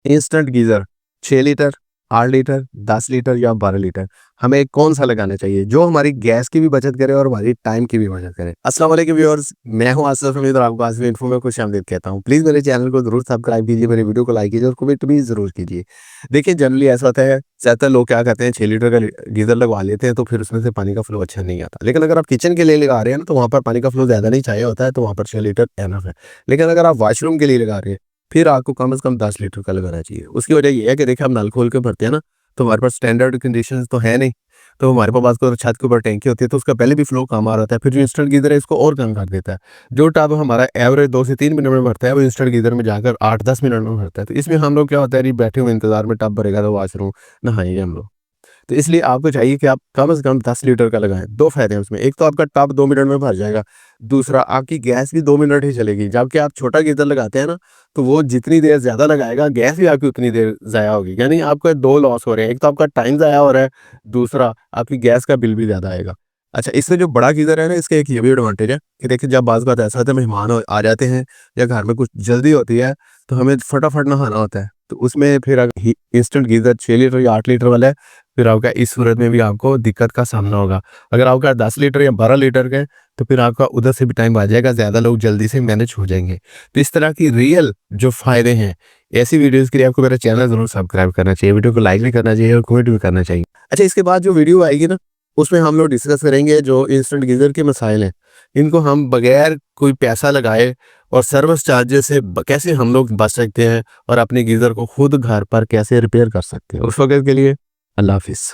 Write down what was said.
Instant geyser 6 litre, 8 litre, 10 litre या 12 litre, हमें कौन-सा लगाना चाहिए जो हमारी गैस की भी बचत करे और हमारी टाइम की भी बचत करे। अस्सलाम वालेकुम व्यूअर्स, मैं हूं आसिफ हमीद और आपको आसिफ इन्फो में खुशामदीद कहता हूं। प्लीज़ मेरे चैनल को ज़रूर सब्सक्राइब कीजिए, मेरे वीडियो को लाइक कीजिए और कमेंट भी ज़रूर कीजिए। देखिए जनरली ऐसा होता है, ज़्यादातर लोग क्या करते हैं 6 लीटर का गीज़र लगवा लेते हैं तो फिर उसमें से पानी का फ्लो अच्छा नहीं आता। लेकिन अगर आप किचन के लिए लगा रहे हैं ना तो वहाँ पर पानी का फ्लो ज़्यादा नहीं चाहिए होता है, तो वहाँ पर 6 लीटर एनफ है। लेकिन अगर आप वॉशरूम के लिए लगा रहे हैं फिर आपको कम से कम 10 लीटर का लगाना चाहिए। उसकी वजह ये है कि देखिए हम नल खोल के भरते हैं ना, तो हमारे पास स्टैंडर्ड कंडीशंस तो है नहीं, तो हमारे पास को छत के ऊपर टैंकी होती है तो उसका पहले भी फ्लो कम आ रहा है, फिर जो इंस्टेंट गीज़र है इसको और कम कर देता है। जो टब हमारा एवरेज 2 से 3 मिनट में भरता है वो इंस्टेंट गीज़र में जाकर 8-10 मिनट में भरता है। तो इसमें हम लोग क्या होता है जी बैठे हुए इंतज़ार में, टब भरेगा तो वॉशरूम नहाएँगे हम लोग। तो इसलिए आपको चाहिए कि आप कम से कम 10 लीटर का लगाएँ। 2 फ़ायदे हैं उसमें, एक तो आपका टब 2 मिनट में भर जाएगा, दूसरा आपकी गैस भी 2 मिनट ही चलेगी। जबकि आप छोटा गीज़र लगाते हैं ना, तो वो जितनी देर ज़्यादा लगाएगा, गैस भी आपकी उतनी देर ज़ाया होगी। यानी आपका 2 लॉस हो रहे हैं, एक तो आपका टाइम ज़ाया हो रहा है, दूसरा आपकी गैस का बिल भी ज़्यादा आएगा। अच्छा, इससे जो बड़ा गीज़र है ना, इसका एक ये भी एडवांटेज है कि देखिए जब बाज़ बात ऐसा होता है मेहमान आ जाते हैं या घर में कुछ जल्दी होती है, तो हमें फटाफट नहाना होता है। तो उसमें फिर इंस्टेंट गीज़र 6 लीटर या 8 लीटर वाला है, फिर आपका इस सूरत में भी आपको दिक्कत का सामना होगा। अगर आपका 10 लीटर या 12 लीटर का है, तो फिर आपका उधर से भी टाइम आ जाएगा, ज़्यादा लोग जल्दी से मैनेज हो जाएँगे। तो इस तरह की रियल जो फ़ायदे हैं, ऐसी वीडियोज़ के लिए आपको मेरा चैनल ज़रूर सब्सक्राइब करना चाहिए, वीडियो को लाइक भी करना चाहिए और कमेंट भी करना चाहिए। अच्छा, इसके बाद जो वीडियो आएगी ना, उसमें हम लोग डिस्कस करेंगे जो इंस्टेंट गीज़र के मसाइल हैं, इनको हम बगैर कोई पैसा लगाए और सर्विस चार्जेस से कैसे हम लोग बच सकते हैं और अपने गीज़र को खुद घर पर कैसे रिपेयर कर सकते हैं। उस वक़्त के लिए अल्लाह हाफ़िज़।